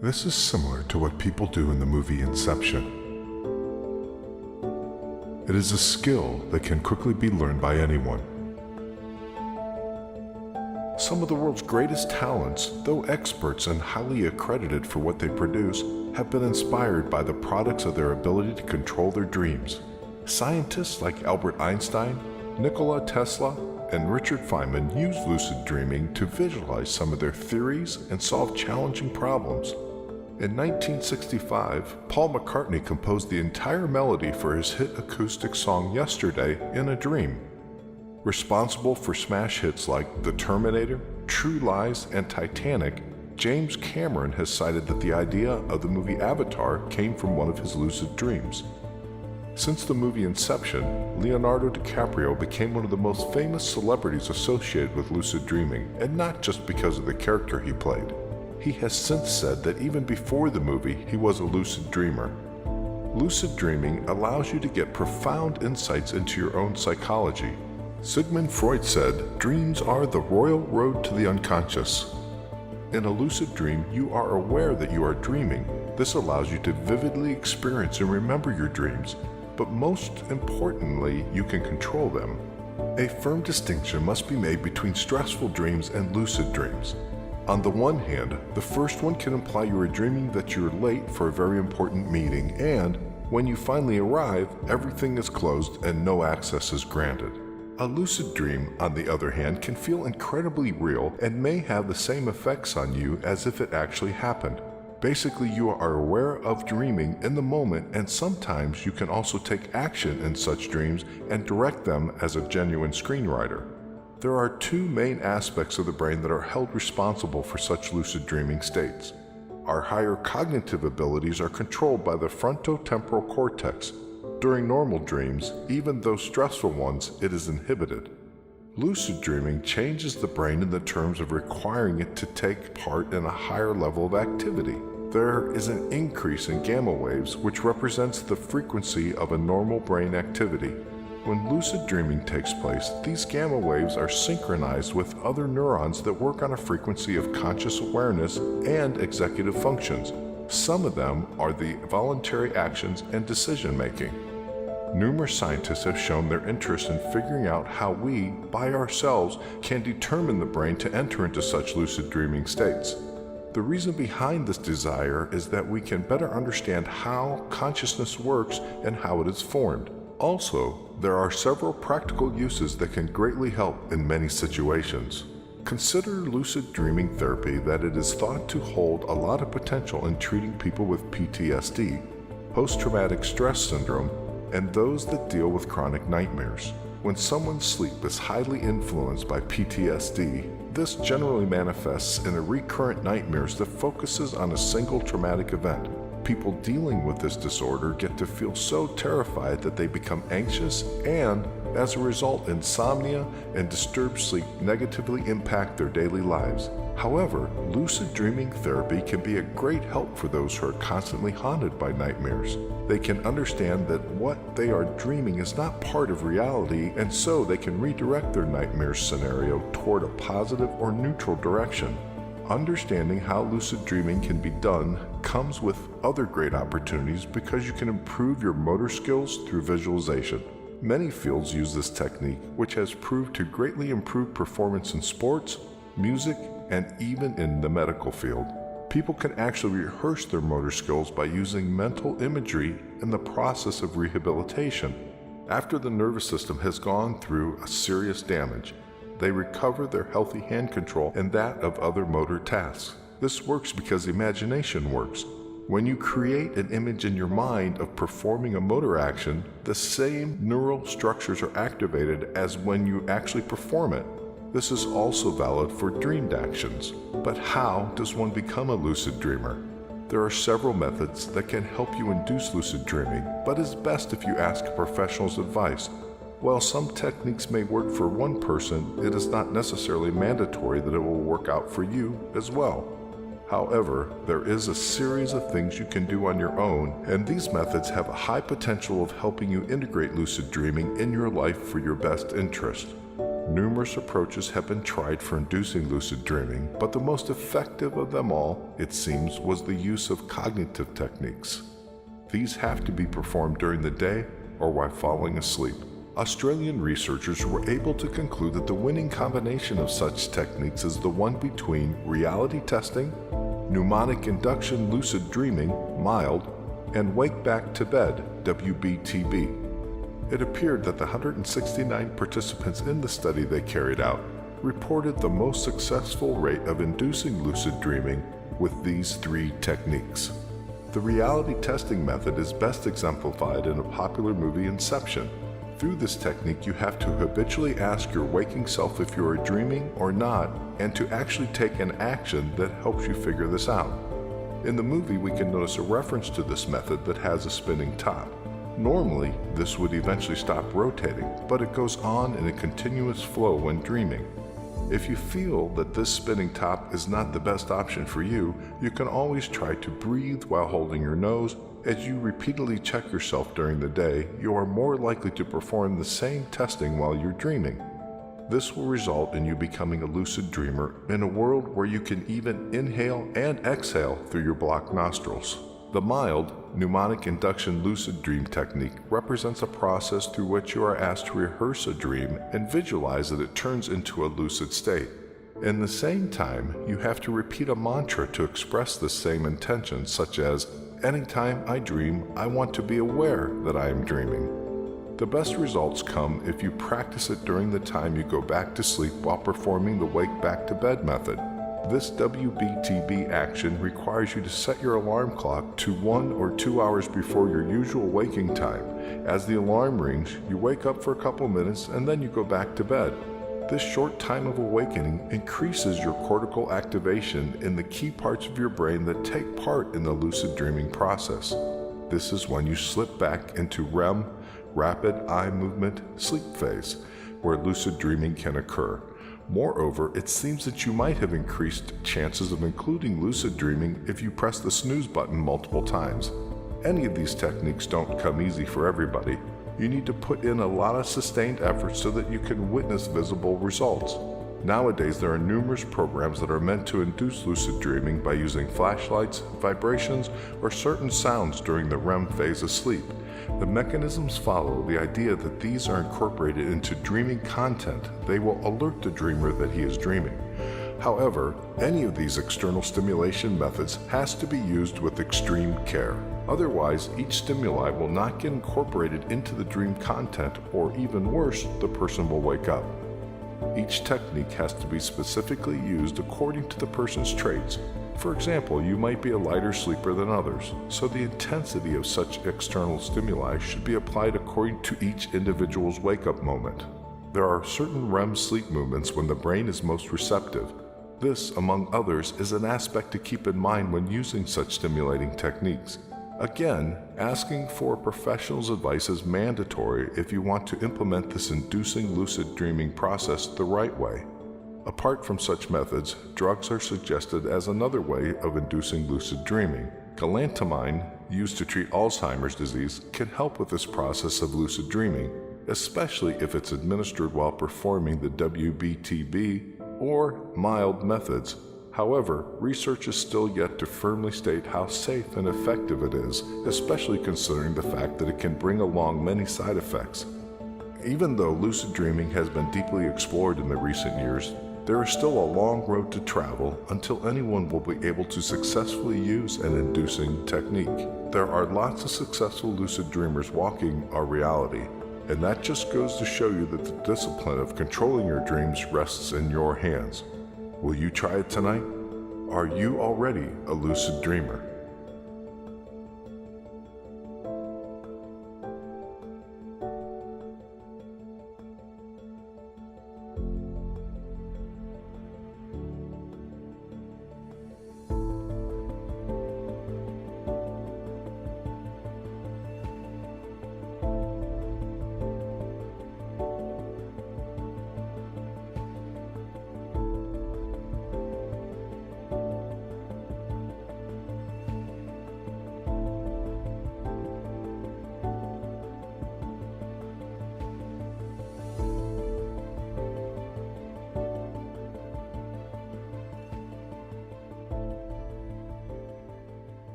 This is similar to what people do in the movie Inception. It is a skill that can quickly be learned by anyone. Some of the world's greatest talents, though experts and highly accredited for what they produce, have been inspired by the products of their ability to control their dreams. Scientists like Albert Einstein, Nikola Tesla, and Richard Feynman use lucid dreaming to visualize some of their theories and solve challenging problems. In 1965, Paul McCartney composed the entire melody for his hit acoustic song Yesterday in a Dream. Responsible for smash hits like The Terminator, True Lies, and Titanic, James Cameron has cited that the idea of the movie Avatar came from one of his lucid dreams. Since the movie Inception, Leonardo DiCaprio became one of the most famous celebrities associated with lucid dreaming, and not just because of the character he played. He has since said that even before the movie, he was a lucid dreamer. Lucid dreaming allows you to get profound insights into your own psychology. Sigmund Freud said, "Dreams are the royal road to the unconscious." In a lucid dream, you are aware that you are dreaming. This allows you to vividly experience and remember your dreams, but most importantly, you can control them. A firm distinction must be made between stressful dreams and lucid dreams. On the one hand, the first one can imply you are dreaming that you're late for a very important meeting, and when you finally arrive, everything is closed and no access is granted. A lucid dream, on the other hand, can feel incredibly real and may have the same effects on you as if it actually happened. Basically, you are aware of dreaming in the moment, and sometimes you can also take action in such dreams and direct them as a genuine screenwriter. There are two main aspects of the brain that are held responsible for such lucid dreaming states. Our higher cognitive abilities are controlled by the frontotemporal cortex. During normal dreams, even those stressful ones, it is inhibited. Lucid dreaming changes the brain in the terms of requiring it to take part in a higher level of activity. There is an increase in gamma waves, which represents the frequency of a normal brain activity. When lucid dreaming takes place, these gamma waves are synchronized with other neurons that work on a frequency of conscious awareness and executive functions. Some of them are the voluntary actions and decision-making. Numerous scientists have shown their interest in figuring out how we, by ourselves, can determine the brain to enter into such lucid dreaming states. The reason behind this desire is that we can better understand how consciousness works and how it is formed. Also, there are several practical uses that can greatly help in many situations. Consider lucid dreaming therapy that it is thought to hold a lot of potential in treating people with PTSD, post-traumatic stress syndrome, and those that deal with chronic nightmares. When someone's sleep is highly influenced by PTSD, this generally manifests in a recurrent nightmares that focuses on a single traumatic event. People dealing with this disorder get to feel so terrified that they become anxious, and as a result, insomnia and disturbed sleep negatively impact their daily lives. However, lucid dreaming therapy can be a great help for those who are constantly haunted by nightmares. They can understand that what they are dreaming is not part of reality, and so they can redirect their nightmare scenario toward a positive or neutral direction. Understanding how lucid dreaming can be done comes with other great opportunities because you can improve your motor skills through visualization. Many fields use this technique, which has proved to greatly improve performance in sports, music, and even in the medical field. People can actually rehearse their motor skills by using mental imagery in the process of rehabilitation. After the nervous system has gone through a serious damage, they recover their healthy hand control and that of other motor tasks. This works because imagination works. When you create an image in your mind of performing a motor action, the same neural structures are activated as when you actually perform it. This is also valid for dreamed actions. But how does one become a lucid dreamer? There are several methods that can help you induce lucid dreaming, but it's best if you ask a professional's advice. While some techniques may work for one person, it is not necessarily mandatory that it will work out for you as well. However, there is a series of things you can do on your own, and these methods have a high potential of helping you integrate lucid dreaming in your life for your best interest. Numerous approaches have been tried for inducing lucid dreaming, but the most effective of them all, it seems, was the use of cognitive techniques. These have to be performed during the day or while falling asleep. Australian researchers were able to conclude that the winning combination of such techniques is the one between reality testing, mnemonic induction lucid dreaming, mild, and wake back to bed, WBTB. It appeared that the 169 participants in the study they carried out reported the most successful rate of inducing lucid dreaming with these three techniques. The reality testing method is best exemplified in a popular movie, Inception. Through this technique, you have to habitually ask your waking self if you are dreaming or not, and to actually take an action that helps you figure this out. In the movie, we can notice a reference to this method that has a spinning top. Normally, this would eventually stop rotating, but it goes on in a continuous flow when dreaming. If you feel that this spinning top is not the best option for you, you can always try to breathe while holding your nose. As you repeatedly check yourself during the day, you are more likely to perform the same testing while you're dreaming. This will result in you becoming a lucid dreamer in a world where you can even inhale and exhale through your blocked nostrils. The mild, mnemonic induction lucid dream technique represents a process through which you are asked to rehearse a dream and visualize that it turns into a lucid state. In the same time, you have to repeat a mantra to express the same intention, such as, "Anytime I dream, I want to be aware that I am dreaming." The best results come if you practice it during the time you go back to sleep while performing the wake back to bed method. This WBTB action requires you to set your alarm clock to 1 or 2 hours before your usual waking time. As the alarm rings, you wake up for a couple minutes and then you go back to bed. This short time of awakening increases your cortical activation in the key parts of your brain that take part in the lucid dreaming process. This is when you slip back into REM, rapid eye movement, sleep phase, where lucid dreaming can occur. Moreover, it seems that you might have increased chances of including lucid dreaming if you press the snooze button multiple times. Any of these techniques don't come easy for everybody. You need to put in a lot of sustained effort so that you can witness visible results. Nowadays, there are numerous programs that are meant to induce lucid dreaming by using flashlights, vibrations, or certain sounds during the REM phase of sleep. The mechanisms follow the idea that these are incorporated into dreaming content. They will alert the dreamer that he is dreaming. However, any of these external stimulation methods has to be used with extreme care. Otherwise, each stimuli will not get incorporated into the dream content, or even worse, the person will wake up. Each technique has to be specifically used according to the person's traits. For example, you might be a lighter sleeper than others, so the intensity of such external stimuli should be applied according to each individual's wake-up moment. There are certain REM sleep movements when the brain is most receptive. This, among others, is an aspect to keep in mind when using such stimulating techniques. Again, asking for a professional's advice is mandatory if you want to implement this inducing lucid dreaming process the right way. Apart from such methods, drugs are suggested as another way of inducing lucid dreaming. Galantamine, used to treat Alzheimer's disease, can help with this process of lucid dreaming, especially if it's administered while performing the WBTB or mild methods. However, research is still yet to firmly state how safe and effective it is, especially considering the fact that it can bring along many side effects. Even though lucid dreaming has been deeply explored in the recent years, there is still a long road to travel until anyone will be able to successfully use an inducing technique. There are lots of successful lucid dreamers walking our reality, and that just goes to show you that the discipline of controlling your dreams rests in your hands. Will you try it tonight? Are you already a lucid dreamer?